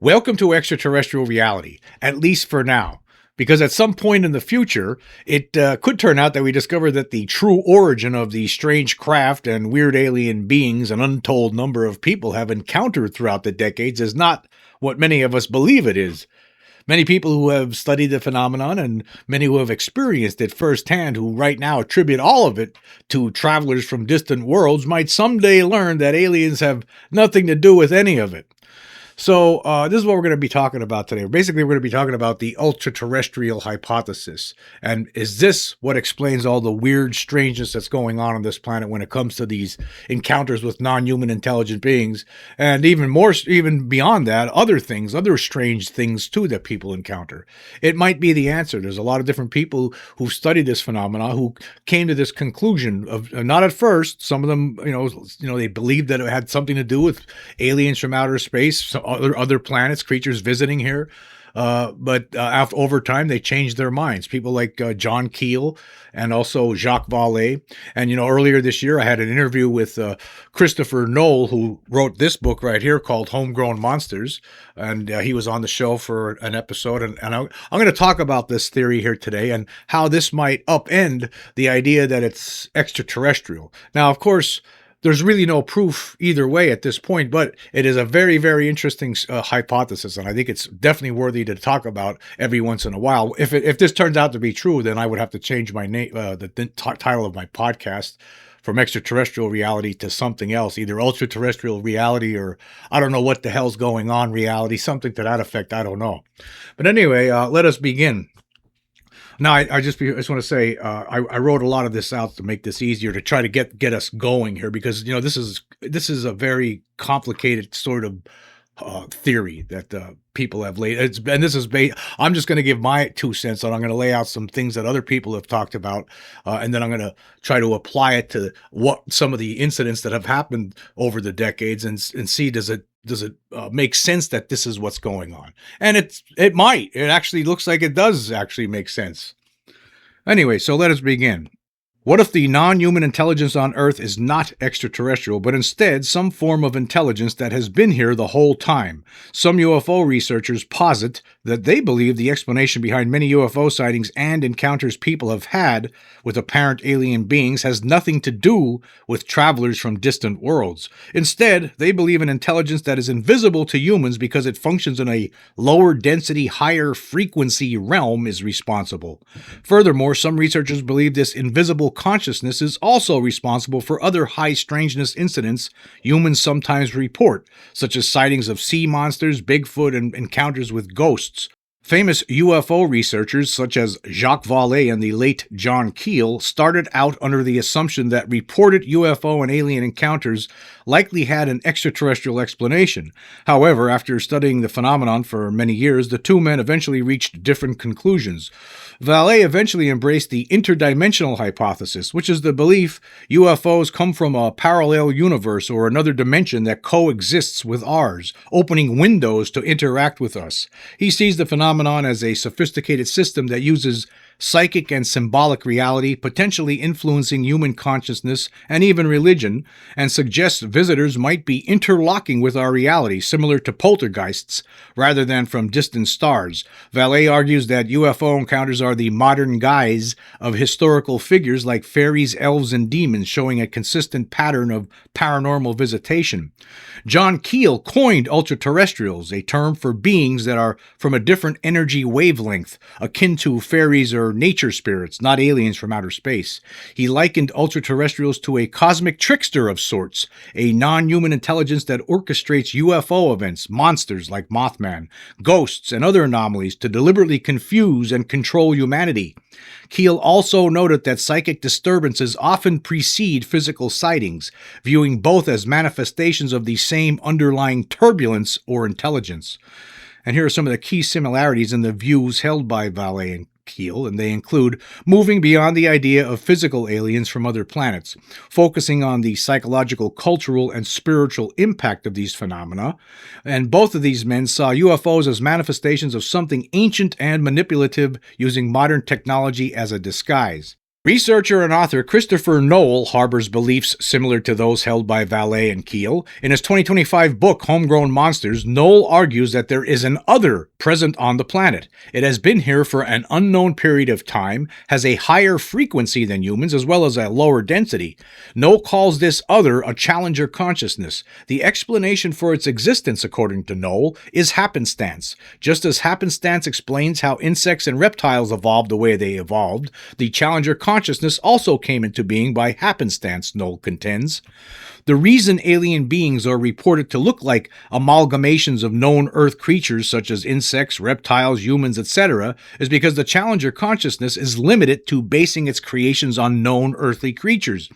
Welcome to Extraterrestrial Reality, at least for now. Because at some point in the future, it could turn out that we discover that the true origin of the strange craft and weird alien beings an untold number of people have encountered throughout the decades is not what many of us believe it is. Many people who have studied the phenomenon and many who have experienced it firsthand, who right now attribute all of it to travelers from distant worlds, might someday learn that aliens have nothing to do with any of it. So this is what we're going to be talking about today. Basically, we're going to be talking about the ultra-terrestrial hypothesis. And is this what explains all the weird strangeness that's going on this planet when it comes to these encounters with non-human intelligent beings? And even more, even beyond that, other things, other strange things too that people encounter. It might be the answer. There's a lot of different people who studied this phenomena who came to this conclusion of, not at first, some of them, they believed that it had something to do with aliens from outer space, other planets, creatures visiting here. But over time, they changed their minds. People like John Keel and also Jacques Vallée. And, earlier this year, I had an interview with Christopher Knoll, who wrote this book right here called Homegrown Monsters. And he was on the show for an episode. And I'm going to talk about this theory here today and how this might upend the idea that it's extraterrestrial. Now, of course, there's really no proof either way at this point, but it is a very, very interesting hypothesis, and I think it's definitely worthy to talk about every once in a while. If this turns out to be true, then I would have to change my name, the title of my podcast from Extraterrestrial Reality to something else, either Ultraterrestrial Reality or I don't know what the hell's going on reality, something to that effect, I don't know. But anyway, let us begin. Now, I just want to say I wrote a lot of this out to make this easier to try to get us going here because this is a very complicated sort of theory that people have laid. And this is I'm just going to give my 2 cents, and I'm going to lay out some things that other people have talked about, and then I'm going to try to apply it to what some of the incidents that have happened over the decades, and see does it make sense that this is what's going on? And it might. It actually looks like it does actually make sense. Anyway, so let us begin. What if the non-human intelligence on Earth is not extraterrestrial, but instead some form of intelligence that has been here the whole time? Some UFO researchers posit that they believe the explanation behind many UFO sightings and encounters people have had with apparent alien beings has nothing to do with travelers from distant worlds. Instead, they believe an intelligence that is invisible to humans because it functions in a lower density, higher frequency realm is responsible. Furthermore, some researchers believe this invisible consciousness is also responsible for other high strangeness incidents humans sometimes report, such as sightings of sea monsters, Bigfoot, and encounters with ghosts. Famous UFO researchers such as Jacques Vallée and the late John Keel started out under the assumption that reported UFO and alien encounters likely had an extraterrestrial explanation. However, after studying the phenomenon for many years, the two men eventually reached different conclusions. Vallée eventually embraced the interdimensional hypothesis, which is the belief UFOs come from a parallel universe or another dimension that coexists with ours, opening windows to interact with us. He sees the phenomenon as a sophisticated system that uses psychic and symbolic reality, potentially influencing human consciousness and even religion, and suggests visitors might be interlocking with our reality, similar to poltergeists, rather than from distant stars. Vallée argues that UFO encounters are the modern guise of historical figures like fairies, elves, and demons, showing a consistent pattern of paranormal visitation. John Keel coined ultraterrestrials, a term for beings that are from a different energy wavelength, akin to fairies or nature spirits, not aliens from outer space. He likened ultraterrestrials to a cosmic trickster of sorts, a non-human intelligence that orchestrates UFO events, monsters like Mothman, ghosts, and other anomalies to deliberately confuse and control humanity. Keel also noted that psychic disturbances often precede physical sightings, viewing both as manifestations of the same underlying turbulence or intelligence. And here are some of the key similarities in the views held by Vallée and Keel, and they include moving beyond the idea of physical aliens from other planets, focusing on the psychological, cultural, and spiritual impact of these phenomena. And both of these men saw UFOs as manifestations of something ancient and manipulative, using modern technology as a disguise. Researcher and author Christopher Noel harbors beliefs similar to those held by Vallée and Keel. In his 2025 book, Homegrown Monsters, Noel argues that there is an other present on the planet. It has been here for an unknown period of time, has a higher frequency than humans, as well as a lower density. Noel calls this other a challenger consciousness. The explanation for its existence, according to Noel, is happenstance. Just as happenstance explains how insects and reptiles evolved the way they evolved, the challenger consciousness also came into being by happenstance, Noel contends. The reason alien beings are reported to look like amalgamations of known Earth creatures such as insects, reptiles, humans, etc., is because the challenger consciousness is limited to basing its creations on known earthly creatures.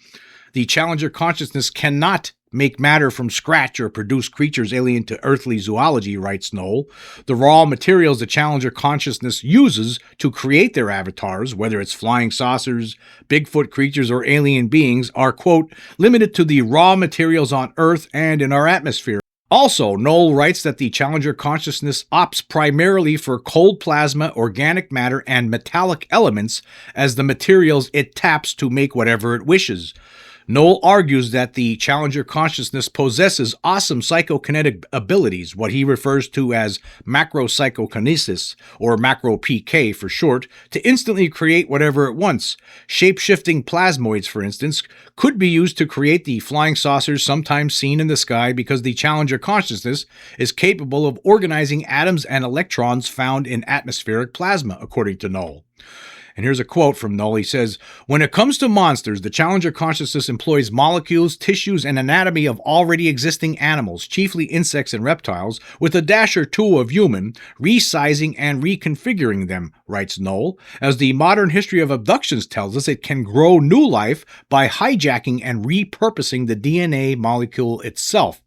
The challenger consciousness cannot make matter from scratch or produce creatures alien to earthly zoology, writes Noel. The raw materials the challenger consciousness uses to create their avatars, whether it's flying saucers, Bigfoot creatures, or alien beings, are, quote, limited to the raw materials on Earth and in our atmosphere. Also, Noel writes that the challenger consciousness opts primarily for cold plasma, organic matter, and metallic elements as the materials it taps to make whatever it wishes. Noel argues that the challenger consciousness possesses awesome psychokinetic abilities, what he refers to as macropsychokinesis, or macro-PK for short, to instantly create whatever it wants. Shape-shifting plasmoids, for instance, could be used to create the flying saucers sometimes seen in the sky because the challenger consciousness is capable of organizing atoms and electrons found in atmospheric plasma, according to Noel. And here's a quote from Noel. He says, "When it comes to monsters, the challenger consciousness employs molecules, tissues, and anatomy of already existing animals, chiefly insects and reptiles, with a dash or two of human, resizing and reconfiguring them," writes Noel. As the modern history of abductions tells us, it can grow new life by hijacking and repurposing the DNA molecule itself.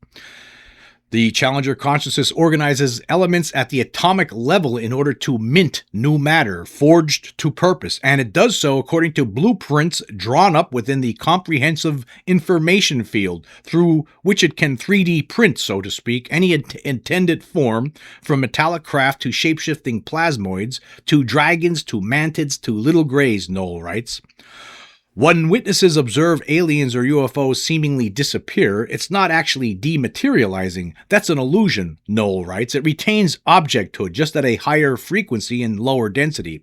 The challenger consciousness organizes elements at the atomic level in order to mint new matter, forged to purpose, and it does so according to blueprints drawn up within the comprehensive information field, through which it can 3D print, so to speak, any intended form, from metallic craft to shape-shifting plasmoids, to dragons, to mantids, to little greys, Noel writes. When witnesses observe aliens or UFOs seemingly disappear, it's not actually dematerializing. That's an illusion, Noel writes. It retains objecthood, just at a higher frequency and lower density.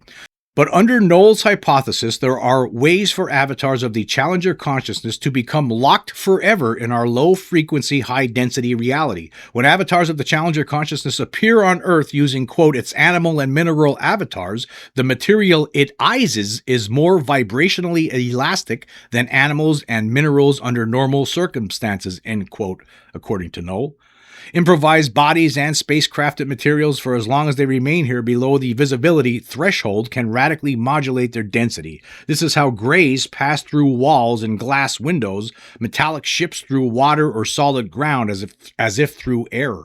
But under Noel's hypothesis, there are ways for avatars of the challenger consciousness to become locked forever in our low-frequency, high-density reality. When avatars of the challenger consciousness appear on Earth using, quote, its animal and mineral avatars, the material it eyes is more vibrationally elastic than animals and minerals under normal circumstances, end quote, according to Noel. Improvised bodies and spacecrafted materials, for as long as they remain here below the visibility threshold, can radically modulate their density. This is how grays pass through walls and glass windows, metallic ships through water or solid ground as if through air.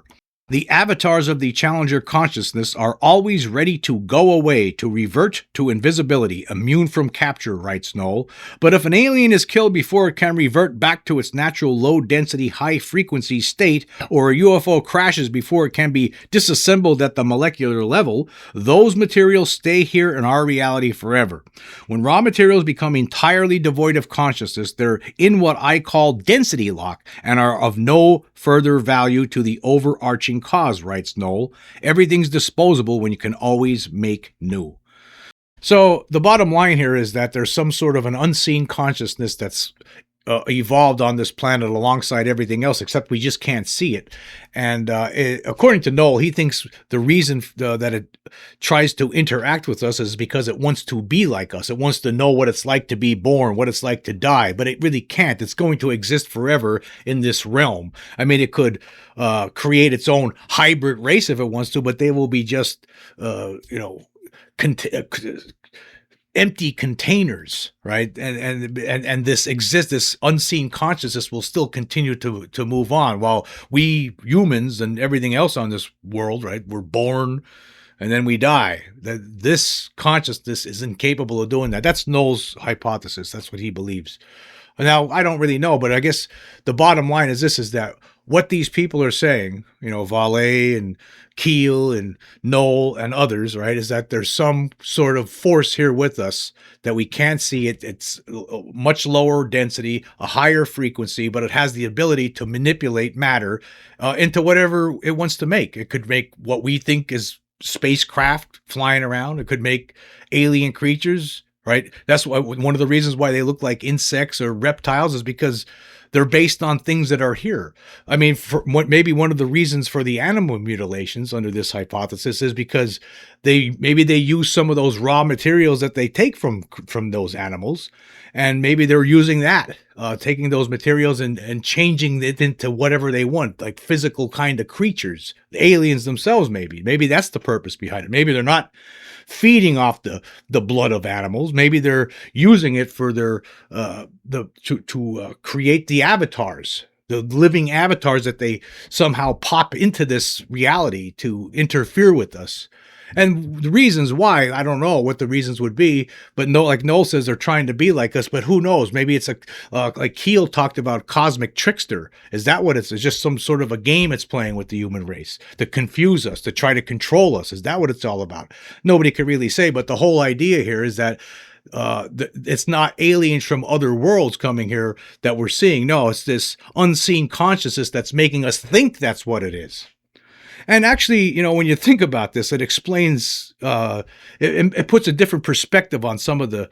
The avatars of the challenger consciousness are always ready to go away, to revert to invisibility, immune from capture, writes Noel. But if an alien is killed before it can revert back to its natural low-density, high-frequency state, or a UFO crashes before it can be disassembled at the molecular level, those materials stay here in our reality forever. When raw materials become entirely devoid of consciousness, they're in what I call density lock and are of no further value to the overarching cause, writes Noel. Everything's disposable when you can always make new. So the bottom line here is that there's some sort of an unseen consciousness that's evolved on this planet alongside everything else, except we just can't see it. And according to Noel, he thinks the reason that it tries to interact with us is because it wants to be like us. It wants to know what it's like to be born, what it's like to die, but it really can't. It's going to exist forever in this realm. I mean, it could create its own hybrid race if it wants to, but they will be just, empty containers, right? And this unseen consciousness will still continue to move on, while we humans and everything else on this world, right, we're born and then we die. This consciousness is incapable of doing that. That's Noel's hypothesis. That's what he believes. Now, I don't really know, but I guess the bottom line is this, is that what these people are saying, Valet and Keel and Knoll and others, right, is that there's some sort of force here with us that we can't see. It's much lower density, a higher frequency, but it has the ability to manipulate matter into whatever it wants to make. It could make what we think is spacecraft flying around. It could make alien creatures, right? That's why one of the reasons why they look like insects or reptiles is because they're based on things that are here. I mean, maybe one of the reasons for the animal mutilations under this hypothesis is because maybe they use some of those raw materials that they take from those animals, and maybe they're using that, taking those materials and changing it into whatever they want, like physical kind of creatures, the aliens themselves. Maybe that's the purpose behind it. Maybe they're not feeding off the blood of animals. Maybe they're using it for their to create the avatars, the living avatars that they somehow pop into this reality to interfere with us. And the reasons why, I don't know what the reasons would be, but no, like Noel says, they're trying to be like us, but who knows? Maybe it's like Keel talked about, cosmic trickster. Is that what it's just some sort of a game it's playing with the human race to confuse us, to try to control us? Is that what it's all about? Nobody could really say, but the whole idea here is that it's not aliens from other worlds coming here that we're seeing. No, it's this unseen consciousness that's making us think that's what it is. And actually, when you think about this, it explains, it puts a different perspective on some of the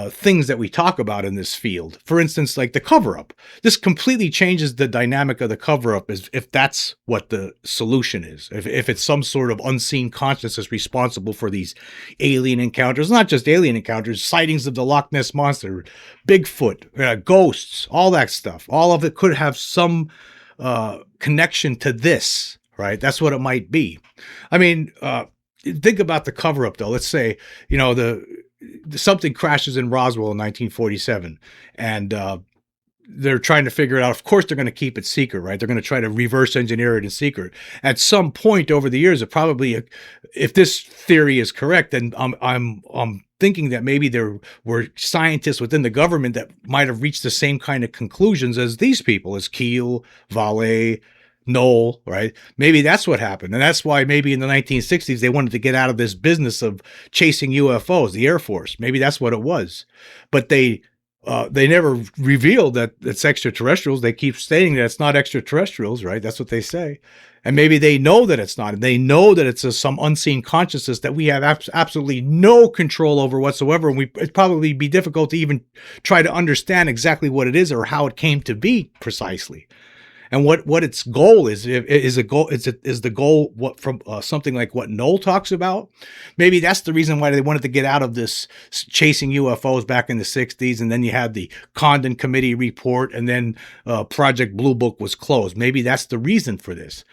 things that we talk about in this field. For instance, like the cover-up. This completely changes the dynamic of the cover-up if that's what the solution is. If it's some sort of unseen consciousness responsible for these alien encounters, not just alien encounters, sightings of the Loch Ness Monster, Bigfoot, ghosts, all that stuff. All of it could have some connection to this. Right, that's what it might be. I mean, think about the cover-up, though. Let's say, something crashes in Roswell in 1947, and they're trying to figure it out. Of course, they're going to keep it secret, right? They're going to try to reverse engineer it in secret. At some point over the years, it probably, if this theory is correct, then I'm thinking that maybe there were scientists within the government that might have reached the same kind of conclusions as these people, as Keel, Valet, Knoll, right? Maybe that's what happened. And that's why maybe in the 1960s, they wanted to get out of this business of chasing UFOs, the Air Force. Maybe that's what it was. But they never revealed that it's extraterrestrials. They keep stating that it's not extraterrestrials, right? That's what they say. And maybe they know that it's not. And they know that it's some unseen consciousness that we have absolutely no control over whatsoever. And it'd probably be difficult to even try to understand exactly what it is or how it came to be precisely. And what its goal is the goal what from something like what Knoll talks about? Maybe that's the reason why they wanted to get out of this chasing UFOs back in the 60s, and then you had the Condon Committee report, and then Project Blue Book was closed. Maybe that's the reason for this.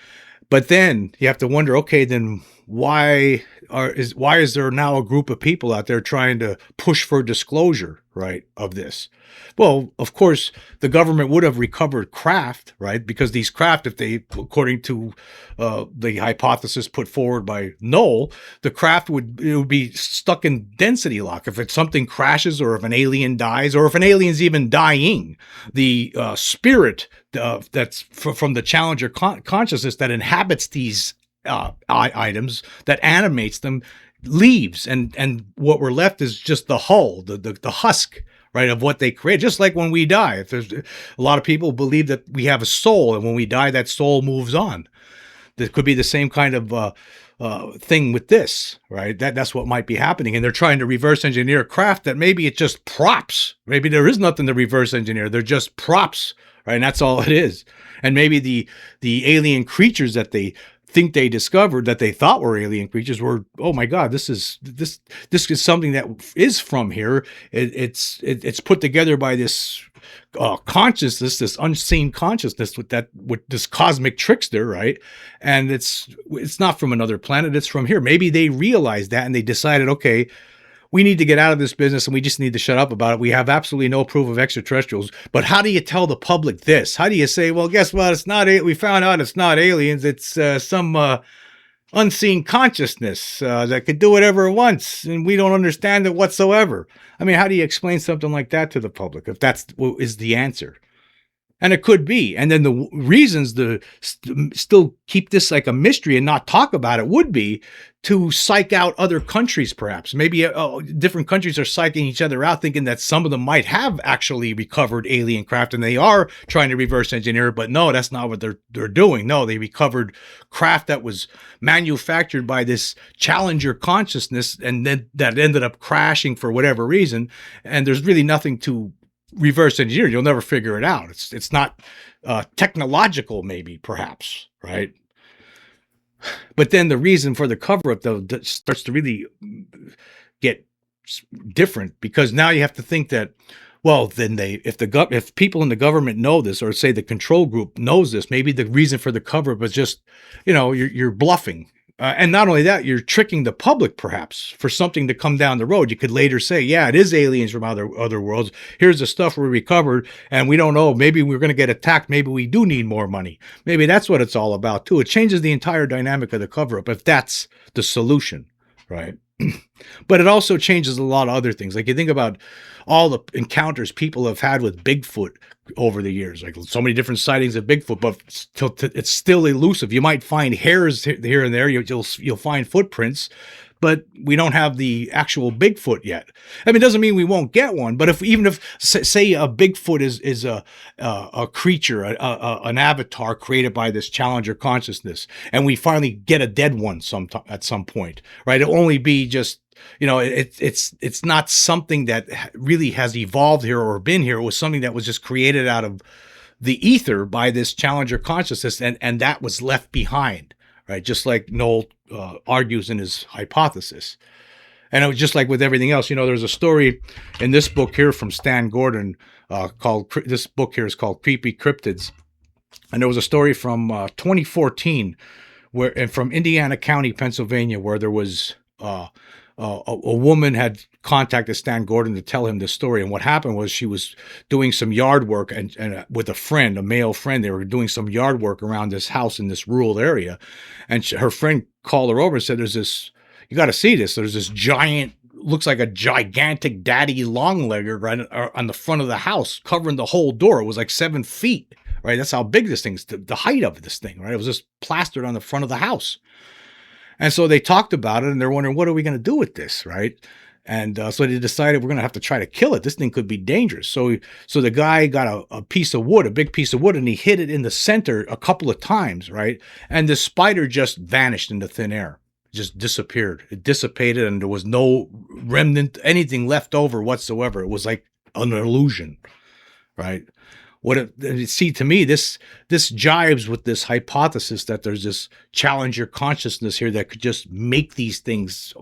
But then you have to wonder, okay, then why is there now a group of people out there trying to push for disclosure, right, of this? Well, of course, the government would have recovered craft, right? Because these craft, if they, according to the hypothesis put forward by Knoll, the craft would be stuck in density lock. If something crashes, or if an alien dies, or if an alien's even dying, the spirit that's from the Challenger consciousness that inhabits these items, that animates them, leaves, and what we're left is just the hull, the husk, right, of what they create. Just like when we die, if there's a lot of people believe that we have a soul, and when we die, that soul moves on. There could be the same kind of thing with this, right? That's what might be happening, and they're trying to reverse engineer craft that maybe it's just props. Maybe there is nothing to reverse engineer; they're just props, right? And that's all it is. And maybe the alien creatures that they think they discovered, that they thought were alien creatures, were, oh my God, this is something that is from here. It's put together by this consciousness, this unseen consciousness with this cosmic trickster, right? And it's not from another planet; it's from here. Maybe they realized that and they decided, okay, we need to get out of this business and we just need to shut up about it. We have absolutely no proof of extraterrestrials. But how do you tell the public this? How do you say, well, guess what? It's not, we found out it's not aliens. It's some unseen consciousness that could do whatever it wants, and we don't understand it whatsoever. I mean, how do you explain something like that to the public if that's what is the answer? And it could be. And then the reasons to still keep this like a mystery and not talk about it would be to psych out other countries, perhaps. Maybe different countries are psyching each other out, thinking that some of them might have actually recovered alien craft and they are trying to reverse engineer it. But no, that's not what they're doing. No, they recovered craft that was manufactured by this Challenger consciousness, and then that ended up crashing for whatever reason. And there's really nothing to reverse engineer. You'll never figure it out. It's not technological, maybe, perhaps, right? But then the reason for the cover up, though, starts to really get different, because now you have to think that, well, then if people in the government know this, or say the control group knows this, maybe the reason for the cover up is just, you're bluffing. And not only that, you're tricking the public, perhaps, for something to come down the road. You could later say, yeah, it is aliens from other worlds. Here's the stuff we recovered, and we don't know. Maybe we're going to get attacked. Maybe we do need more money. Maybe that's what it's all about, too. It changes the entire dynamic of the cover-up, if that's the solution, right? But it also changes a lot of other things. Like, you think about all the encounters people have had with Bigfoot over the years, like so many different sightings of Bigfoot, but it's still elusive. You might find hairs here and there. You'll find footprints, but we don't have the actual Bigfoot yet. I mean, it doesn't mean we won't get one, but even if say a Bigfoot is a creature, an avatar created by this Challenger consciousness, and we finally get a dead one at some point, right? It'll only be just, it's not something that really has evolved here or been here. It was something that was just created out of the ether by this Challenger consciousness, and that was left behind, right? Just like Noel argues in his hypothesis. And it was just like with everything else. There's a story in this book here from Stan Gordon this book here is called Creepy Cryptids. And there was a story from 2014 from Indiana County, Pennsylvania, where there was a woman had contacted Stan Gordon to tell him this story. And what happened was she was doing some yard work and with a friend, a male friend. They were doing some yard work around this house in this rural area. And her friend called her over and said, you got to see this. There's this giant, looks like a gigantic daddy longlegger right on the front of the house, covering the whole door. It was like 7 feet, right? That's how big this thing's, the height of this thing, right? It was just plastered on the front of the house. And so they talked about it, and they're wondering, what are we going to do with this, right? And so they decided we're going to have to try to kill it. This thing could be dangerous. So the guy got a piece of wood, a big piece of wood, and he hit it in the center a couple of times, right? And the spider just vanished into thin air, just disappeared. It dissipated, and there was no remnant, anything left over whatsoever. It was like an illusion, right? To me, this jives with this hypothesis that there's this Challenger consciousness here that could just make these things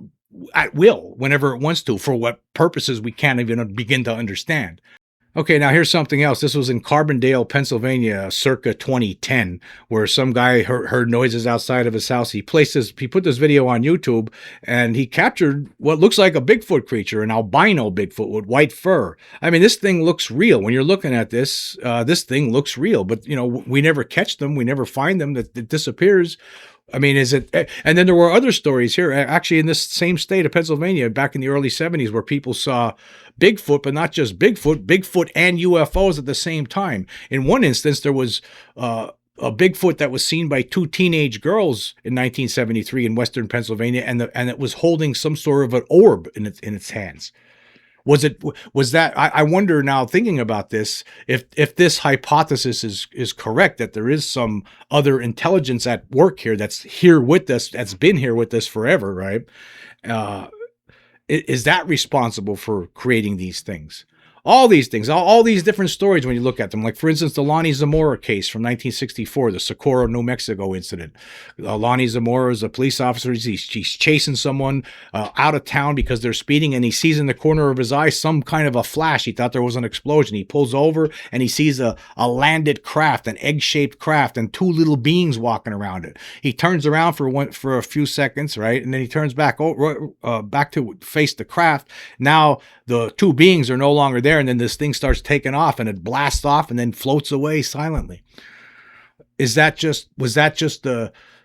at will, whenever it wants to, for what purposes we can't even begin to understand. Okay, now here's something else. This was in Carbondale, Pennsylvania, circa 2010, where some guy heard noises outside of his house. He put this video on YouTube, and he captured what looks like a Bigfoot creature, an albino Bigfoot with white fur. I mean, this thing looks real. When you're looking at this, this thing looks real, but we never catch them. We never find them. That it disappears. I mean, and then there were other stories here, actually in this same state of Pennsylvania back in the early 70s, where people saw Bigfoot, but not just Bigfoot and UFOs at the same time. In one instance, there was a Bigfoot that was seen by 2 teenage girls in 1973 in Western Pennsylvania, and it was holding some sort of an orb in its hands. I wonder now, thinking about this, if this hypothesis is correct, that there is some other intelligence at work here that's here with us, that's been here with us forever, right? Is that responsible for creating these things? All these things, all these different stories when you look at them. Like, for instance, the Lonnie Zamora case from 1964, the Socorro, New Mexico incident. Lonnie Zamora is a police officer. He's chasing someone out of town because they're speeding, and he sees in the corner of his eye some kind of a flash. He thought there was an explosion. He pulls over, and he sees a landed craft, an egg-shaped craft, and 2 little beings walking around it. He turns around for a few seconds, right? And then he turns back to face the craft. Now the 2 beings are no longer there, and then this thing starts taking off, and it blasts off and then floats away silently. Was that just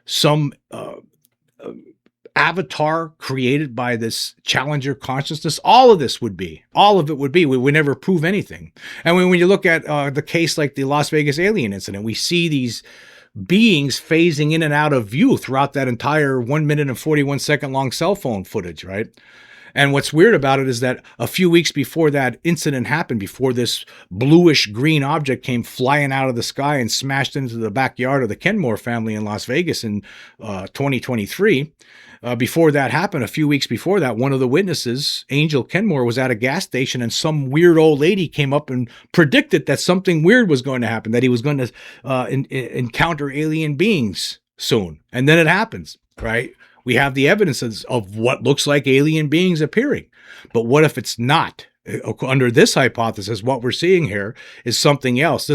some avatar created by this challenger consciousness? All of this would be. All of it would be. We would never prove anything. And when you look at the case like the Las Vegas alien incident, we see these beings phasing in and out of view throughout that entire 1 minute and 41 second long cell phone footage, right? And what's weird about it is that a few weeks before that incident happened, before this bluish green object came flying out of the sky and smashed into the backyard of the Kenmore family in Las Vegas in 2023, before that happened, a few weeks before that, one of the witnesses, Angel Kenmore, was at a gas station, and some weird old lady came up and predicted that something weird was going to happen, that he was going to encounter alien beings soon. And then it happens, right? We have the evidence of what looks like alien beings appearing. But what if it's not? Under this hypothesis, what we're seeing here is something else.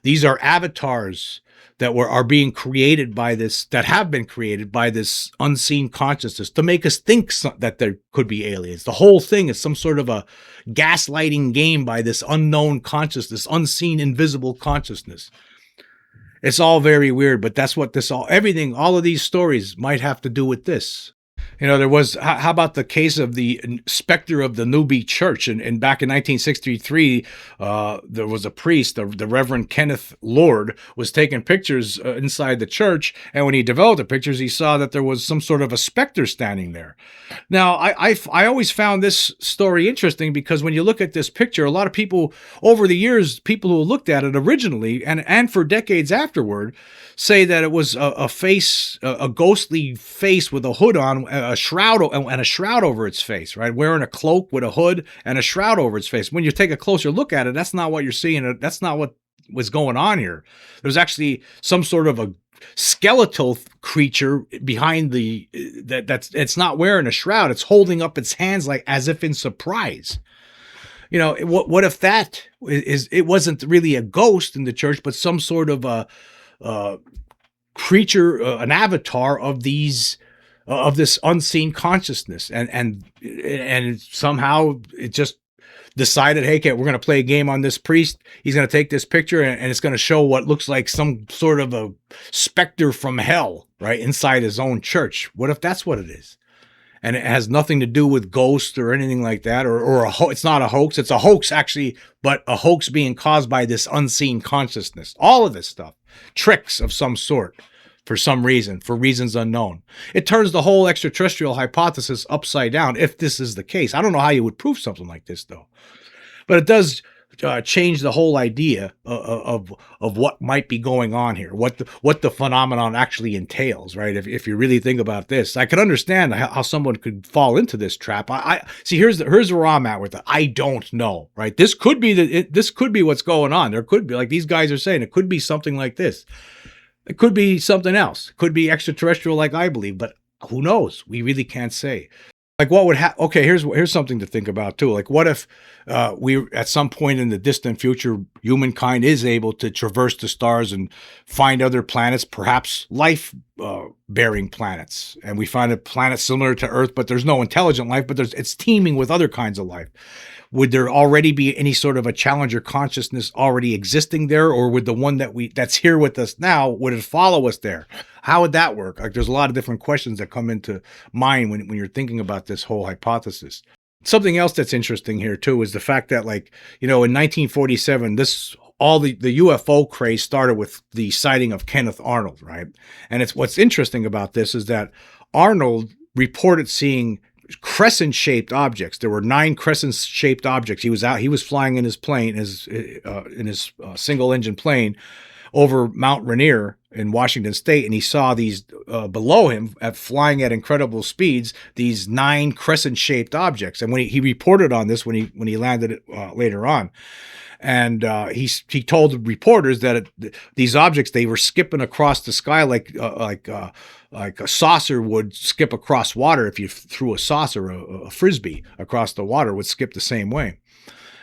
These are avatars that are being created by this, that have been created by this unseen consciousness to make us think that there could be aliens. The whole thing is some sort of a gaslighting game by this unknown consciousness, unseen, invisible consciousness. It's all very weird, but that's what all of these stories might have to do with this. There was, how about the case of the specter of the Newby Church? And back in 1963, there was a priest, the Reverend Kenneth Lord, was taking pictures inside the church. And when he developed the pictures, he saw that there was some sort of a specter standing there. Now, I always found this story interesting because when you look at this picture, a lot of people over the years, people who looked at it originally and for decades afterward, say that it was a face, a ghostly face with a hood on, a shroud over its face, right? Wearing a cloak with a hood and a shroud over its face. When you take a closer look at it, that's not what you're seeing. That's not what was going on here. There's actually some sort of a skeletal creature behind it's not wearing a shroud. It's holding up its hands like as if in surprise. What if that it wasn't really a ghost in the church, but some sort of a creature, an avatar of this unseen consciousness, and somehow it just decided, hey, we're going to play a game on this priest. He's going to take this picture and it's going to show what looks like some sort of a specter from hell, right, inside his own church. What if that's what it is? And it has nothing to do with ghosts or anything like that, or it's not a hoax. It's a hoax, actually, but a hoax being caused by this unseen consciousness. All of this stuff, tricks of some sort, for some reason, for reasons unknown. It turns the whole extraterrestrial hypothesis upside down if this is the case. I don't know how you would prove something like this, though. But it does change the whole idea of what might be going on here, what the phenomenon actually entails, right? If you really think about this, I can understand how someone could fall into this trap. I see. Here's where I'm at with it. I don't know, right? This could be what's going on. There could be, like these guys are saying, it could be something like this. It could be something else. It could be extraterrestrial, like I believe, but who knows? We really can't say. Like what would happen? Okay, here's something to think about too. Like what if we at some point in the distant future, humankind is able to traverse the stars and find other planets, perhaps life bearing planets, and we find a planet similar to Earth, but there's no intelligent life, but it's teeming with other kinds of life. Would there already be any sort of a challenger consciousness already existing there, or would the one that's here with us now, would it follow us there? How would that work? Like, there's a lot of different questions that come into mind when you're thinking about this whole hypothesis. Something else that's interesting here too is the fact that, like, in 1947, the UFO craze started with the sighting of Kenneth Arnold, right? And what's interesting about this is that Arnold reported seeing crescent-shaped objects. There were 9 crescent-shaped objects. He was flying in his plane, in his single-engine plane, over Mount Rainier in Washington State, and he saw these below him flying at incredible speeds, these 9 crescent-shaped objects. And when he reported on this when he landed it later on, and he told the reporters that these objects, they were skipping across the sky like a saucer would skip across water. If you threw a saucer, a frisbee across the water would skip the same way.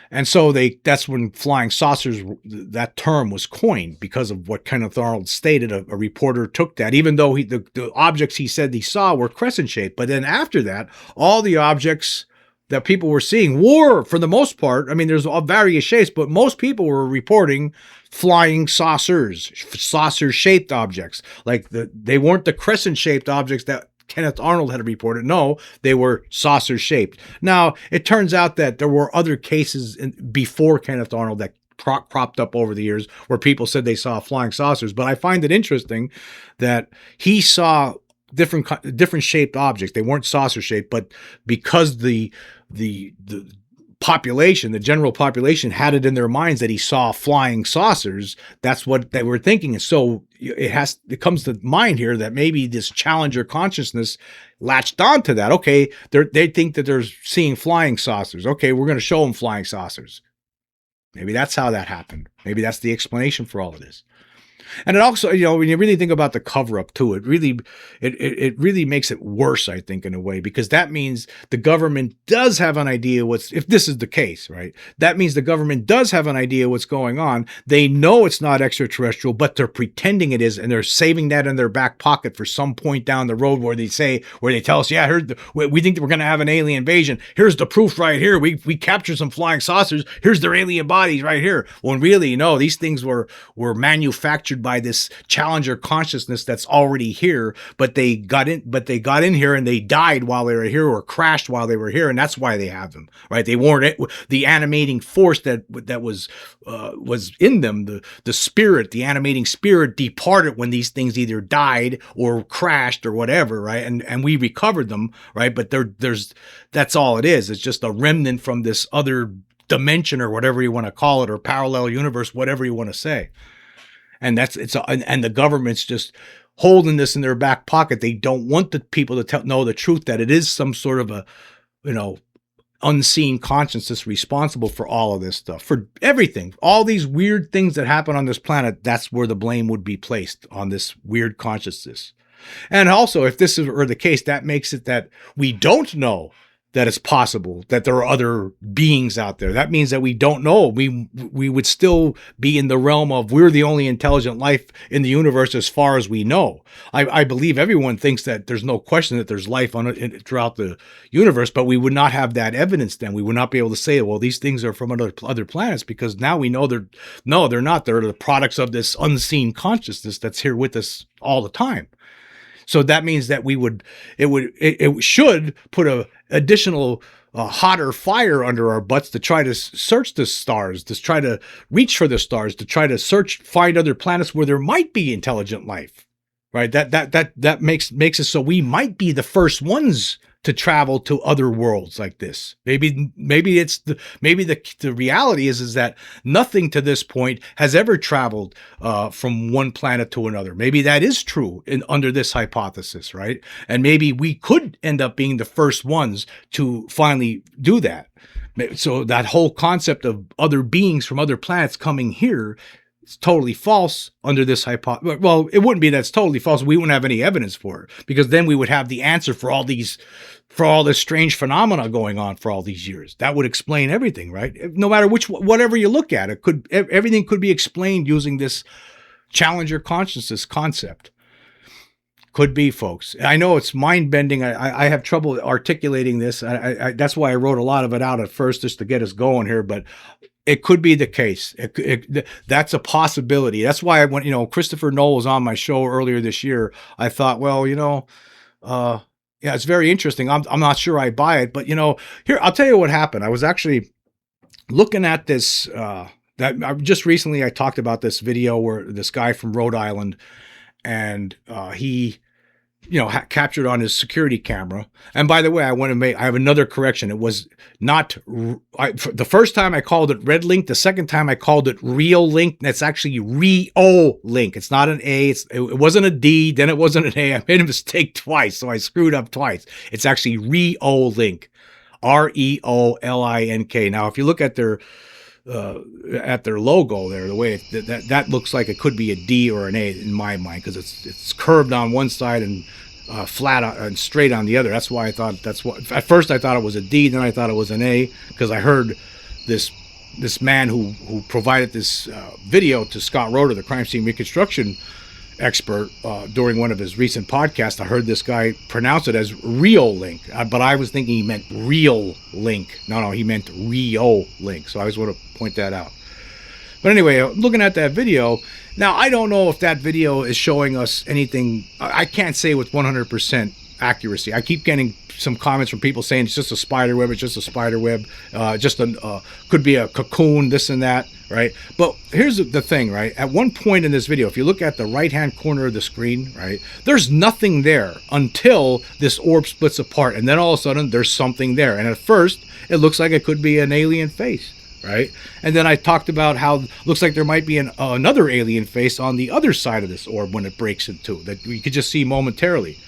And so that's when flying saucers, that term was coined because of what Kenneth Arnold stated. A reporter took that, even though the objects he said he saw were crescent shaped. But then after that, all the objects that people were seeing were, for the most part, I mean, there's all various shapes, but most people were reporting flying saucer-shaped objects. Like they weren't the crescent-shaped objects that Kenneth Arnold had reported. No, they were saucer shaped. Now, it turns out that there were other cases before Kenneth Arnold that cropped up over the years where people said they saw flying saucers. But I find it interesting that he saw different shaped objects. They weren't saucer shaped, but because the population, the general population, had it in their minds that he saw flying saucers, that's what they were thinking. And so it comes to mind here that maybe this Challenger consciousness latched onto that. Okay, they think that they're seeing flying saucers. Okay, we're going to show them flying saucers. Maybe that's how that happened. Maybe that's the explanation for all of this. And it also, when you really think about the cover up too, it really makes it worse, I think, in a way, because that means the government does have an idea if this is the case, right? That means the government does have an idea what's going on. They know it's not extraterrestrial, but they're pretending it is, and they're saving that in their back pocket for some point down the road where they tell us, yeah, we think that we're going to have an alien invasion. Here's the proof right here. We captured some flying saucers. Here's their alien bodies right here. When really, no, these things were manufactured by this Challenger consciousness that's already here, but they got in here and they died while they were here, or crashed while they were here, and that's why they have them, right? They weren't the animating force that was in them, the spirit, the animating spirit departed when these things either died or crashed or whatever, right? And we recovered them, right? But that's all it is. It's just a remnant from this other dimension, or whatever you want to call it, or parallel universe, whatever you want to say. And and the government's just holding this in their back pocket. They don't want the people to know the truth, that it is some sort of a, unseen consciousness responsible for all of this stuff, for everything, all these weird things that happen on this planet. That's where the blame would be placed, on this weird consciousness. And also, if this were the case, that makes it that we don't know that it's possible that there are other beings out there. That means that we don't know. We would still be in the realm of, we're the only intelligent life in the universe as far as we know. I believe everyone thinks that there's no question that there's life throughout the universe, but we would not have that evidence then. We would not be able to say, well, these things are from other planets, because now we know they're not. They're the products of this unseen consciousness that's here with us all the time. So that means that it should put a additional hotter fire under our butts to try to search the stars, to try to reach for the stars, to try to find other planets where there might be intelligent life, right? That makes it so we might be the first ones to travel to other worlds like this. Maybe the reality is that nothing to this point has ever traveled from one planet to another. Maybe that is true under this hypothesis, right? And maybe we could end up being the first ones to finally do that. So that whole concept of other beings from other planets coming here, it's totally false under this hypothesis. Well, it wouldn't be that it's totally false. We wouldn't have any evidence for it, because then we would have the answer for all this strange phenomena going on for all these years. That would explain everything, right? No matter whatever you look at, everything could be explained using this Challenger consciousness concept. Could be, folks. I know it's mind-bending. I have trouble articulating this. That's why I wrote a lot of it out at first, just to get us going here, but it could be the case. That's a possibility. That's why Christopher Noll was on my show earlier this year. I thought, well, yeah, it's very interesting. I'm not sure I buy it, but here, I'll tell you what happened. I was actually looking at this, just recently I talked about this video where this guy from Rhode Island, and he captured on his security camera. And by the way, I have another correction. It was not, the first time I called it red link. The second time I called it real link. That's actually Rio link. It's not an A. It wasn't a D. Then it wasn't an A. I made a mistake twice, so I screwed up twice. It's actually Rio link. REOLINK. Now, if you look at their logo there, the way that looks like it could be a D or an A in my mind, because it's curved on one side and flat and straight on the other. That's why I thought at first I thought it was a D, then I thought it was an A, because I heard this man who provided this video to Scott Roeder, the crime scene reconstruction expert, during one of his recent podcasts. I heard this guy pronounce it as Rio link, but I was thinking he meant real link. No, he meant Rio link. So I just want to point that out. But anyway, looking at that video, now I don't know if that video is showing us anything. I can't say with 100% accuracy. I keep getting some comments from people saying it's just a spider web, it's just a spider web, just a could be a cocoon, this and that, right? But here's the thing, right? At one point in this video, if you look at the right-hand corner of the screen, right, there's nothing there until this orb splits apart, and then all of a sudden there's something there. And at first, it looks like it could be an alien face, right? And then I talked about how it looks like there might be another alien face on the other side of this orb when it breaks in two, that we could just see momentarily.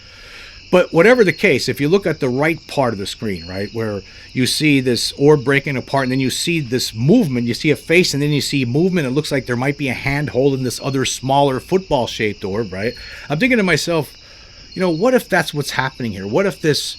But whatever the case, if you look at the right part of the screen, right, where you see this orb breaking apart, and then you see this movement, you see a face, and then you see movement, it looks like there might be a hand holding this other smaller football-shaped orb, right? I'm thinking to myself, you know, what if that's what's happening here? What if this,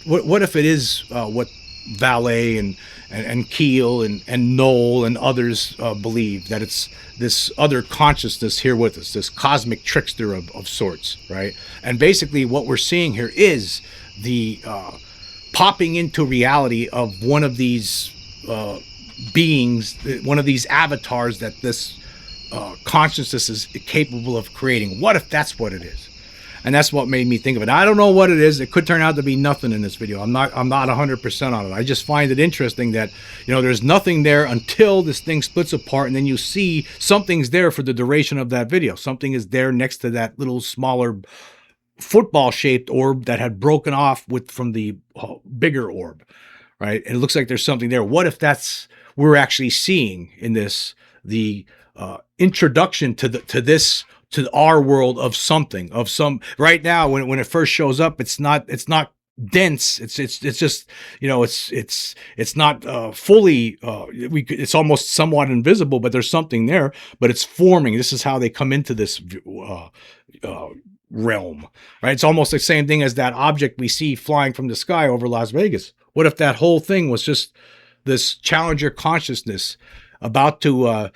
what if it is what Valet and Keel and Noel and others believe, that it's this other consciousness here with us, this cosmic trickster of sorts, right? And basically what we're seeing here is the popping into reality of one of these beings, one of these avatars that this consciousness is capable of creating. What if that's what it is? And that's what made me think of it. I don't know what it is. It could turn out to be nothing in this video. I'm not 100% on it. I just find it interesting that, you know, there's nothing there until this thing splits apart, and then you see something's there for the duration of that video. Something is there next to that little smaller football-shaped orb that had broken off from the bigger orb, right? And it looks like there's something there. What if that's we're actually seeing in this the introduction to our world of something, of some. Right now, when it first shows up, it's not dense. It's just, you know, it's not fully. It's almost somewhat invisible, but there's something there. But it's forming. This is how they come into this realm, right? It's almost the same thing as that object we see flying from the sky over Las Vegas. What if that whole thing was just this Challenger consciousness about to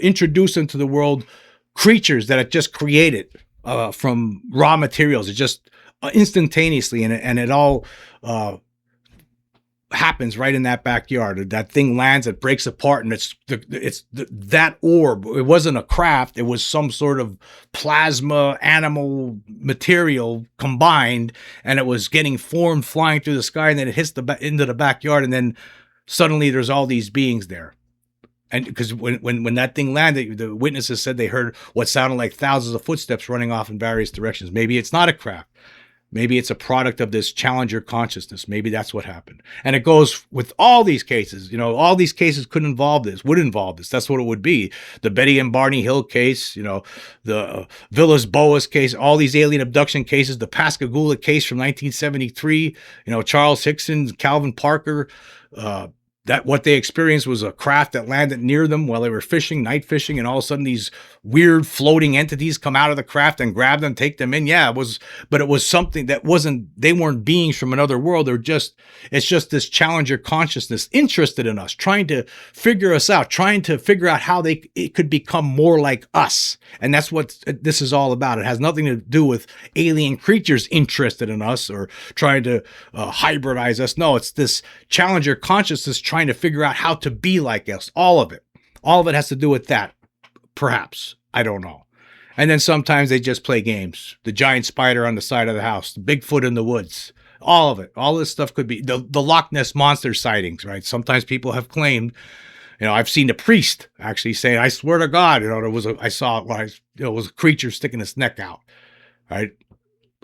introduce into the world creatures that it just created from raw materials? It just instantaneously, and it all happens right in that backyard. That thing lands, it breaks apart, and that orb. It wasn't a craft; it was some sort of plasma animal material combined, and it was getting formed, flying through the sky, and then it hits into the backyard, and then suddenly there's all these beings there. And because when that thing landed, the witnesses said they heard what sounded like thousands of footsteps running off in various directions. Maybe it's not a craft. Maybe it's a product of this Challenger consciousness. Maybe that's what happened. And it goes with all these cases. You know, all these cases would involve this. That's what it would be. The Betty and Barney Hill case, you know, the Villas Boas case, all these alien abduction cases, the Pascagoula case from 1973, you know, Charles Hickson, Calvin Parker, that what they experienced was a craft that landed near them while they were fishing, night fishing, and all of a sudden these weird floating entities come out of the craft and grab them, take them in. Yeah, but it was something that they weren't beings from another world. It's just this Challenger consciousness interested in us, trying to figure us out, trying to figure out how it could become more like us. And that's what this is all about. It has nothing to do with alien creatures interested in us or trying to hybridize us. No, it's this Challenger consciousness trying to figure out how to be like us. All of it has to do with that. Perhaps. I don't know. And then sometimes they just play games. The giant spider on the side of the house, the Bigfoot in the woods, all of it. All this stuff could be the Loch Ness Monster sightings, right? Sometimes people have claimed, you know, I've seen a priest actually say, I swear to God, you know, it was a creature sticking its neck out, right?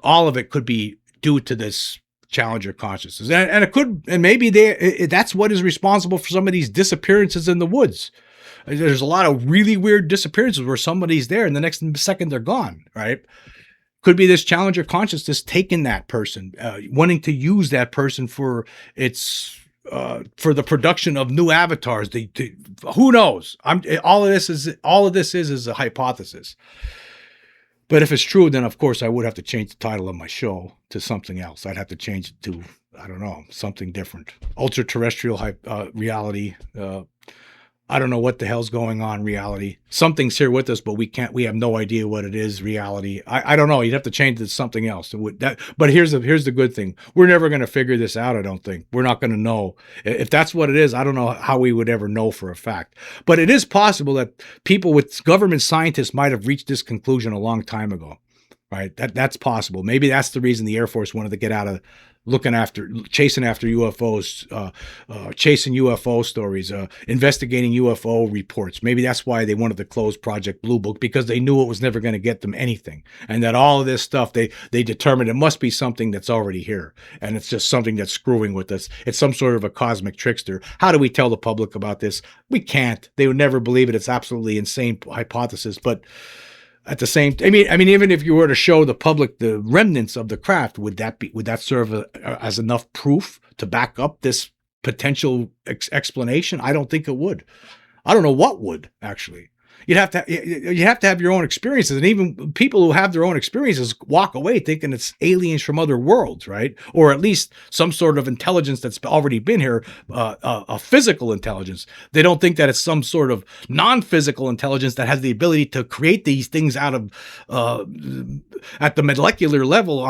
All of it could be due to this Challenger consciousness, and it could, and maybe that's what is responsible for some of these disappearances in the woods. There's a lot of really weird disappearances where somebody's there and the next second they're gone, right? Could be this Challenger consciousness taking that person, wanting to use that person for for the production of new avatars. Who knows? All of this is a hypothesis. But if it's true, then of course I would have to change the title of my show to something else. I'd have to change it to, I don't know, something different. Ultraterrestrial reality. I don't know what the hell's going on, reality. Something's here with us, but we have no idea what it is, reality. I don't know. You'd have to change it to something else. But here's the good thing. We're never going to figure this out, I don't think. We're not going to know. If that's what it is, I don't know how we would ever know for a fact. But it is possible that people with government scientists might have reached this conclusion a long time ago. right? That's possible. Maybe that's the reason the Air Force wanted to get out of chasing after UFOs, chasing UFO stories, investigating UFO reports. Maybe that's why they wanted to close Project Blue Book, because they knew it was never going to get them anything, and that all of this stuff they determined it must be something that's already here, and it's just something that's screwing with us. It's some sort of a cosmic trickster. How do we tell the public about this? We can't. They would never believe it. It's absolutely insane hypothesis, but at the same, even if you were to show the public the remnants of the craft, would that serve as enough proof to back up this potential explanation? I don't think it would. I don't know what would actually. You have to have your own experiences, and even people who have their own experiences walk away thinking it's aliens from other worlds, right? Or at least some sort of intelligence that's already been here, a physical intelligence. They don't think that it's some sort of non-physical intelligence that has the ability to create these things out of at the molecular level,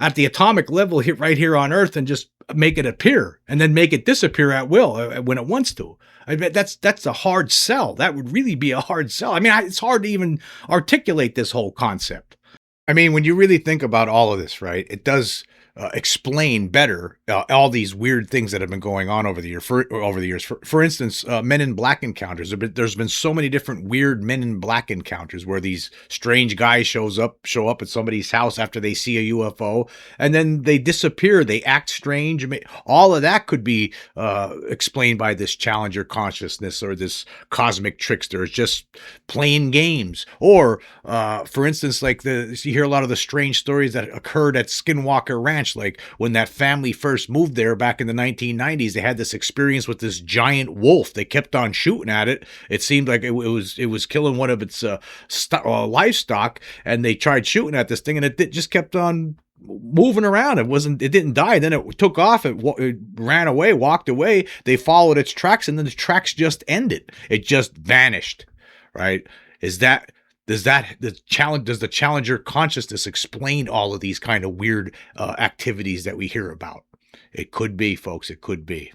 at the atomic level, right here on Earth, and just make it appear and then make it disappear at will when it wants to. I bet that's a hard sell. That would really be a hard sell. I mean, it's hard to even articulate this whole concept. I mean, when you really think about all of this, right, it does explain better all these weird things that have been going on over the years. For instance, Men in Black encounters. There's been so many different weird Men in Black encounters where these strange guys show up at somebody's house after they see a UFO, and then they disappear. They act strange. All of that could be explained by this Challenger consciousness or this cosmic trickster. It's just playing games. Or, for instance, like you hear a lot of the strange stories that occurred at Skinwalker Ranch. Like when that family first moved there back in the 1990s, they had this experience with this giant wolf. They kept on shooting at it. It seemed like it was killing one of its livestock, and they tried shooting at this thing, and it just kept on moving around. It didn't die. Then it took off. It ran away, walked away. They followed its tracks, and then the tracks just ended. It just vanished. Right? Does the Challenger consciousness explain all of these kind of weird activities that we hear about? It could be, folks. It could be.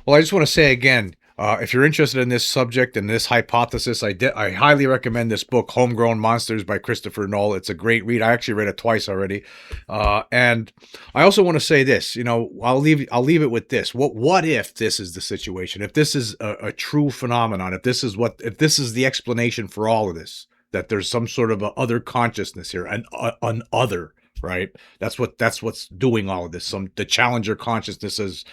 Well, I just want to say again, if you're interested in this subject and this hypothesis, I highly recommend this book, Homegrown Monsters by Christopher Knoll. It's a great read. I actually read it twice already. And I also want to say this, I'll leave it with this. What if this is the situation? If this is a true phenomenon, if this is the explanation for all of this, that there's some sort of a other consciousness here, an other, right? That's what's doing all of this. The Challenger consciousness, as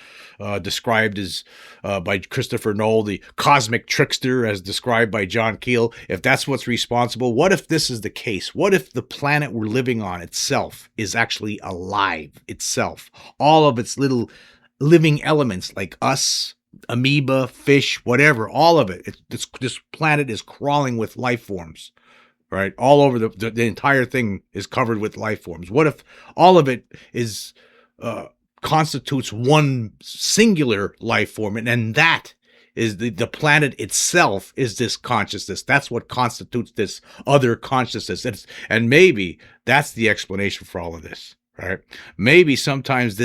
described as by Christopher Knoll, the cosmic trickster, as described by John Keel. If that's what's responsible, what if this is the case? What if the planet we're living on itself is actually alive itself? All of its little living elements, like us, amoeba, fish, whatever, all of it. This planet is crawling with life forms. Right, all over the entire thing is covered with life forms. What if all of it is constitutes one singular life form, and that is the planet itself is this consciousness? That's what constitutes this other consciousness. And maybe that's the explanation for all of this. Right? Maybe sometimes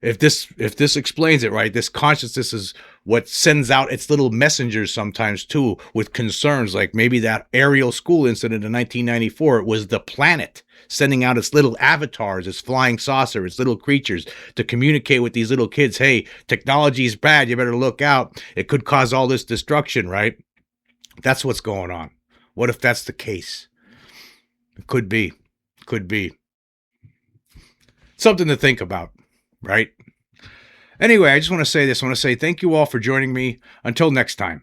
if this explains it, right, this consciousness is what sends out its little messengers sometimes too, with concerns like maybe that Ariel school incident in 1994. It was the planet sending out its little avatars, its flying saucer, its little creatures to communicate with these little kids. Hey, technology is bad. You better look out. It could cause all this destruction, right? That's what's going on. What if that's the case? It could be. Could be. Something to think about, right? Anyway, I just want to say this. I want to say thank you all for joining me. Until next time.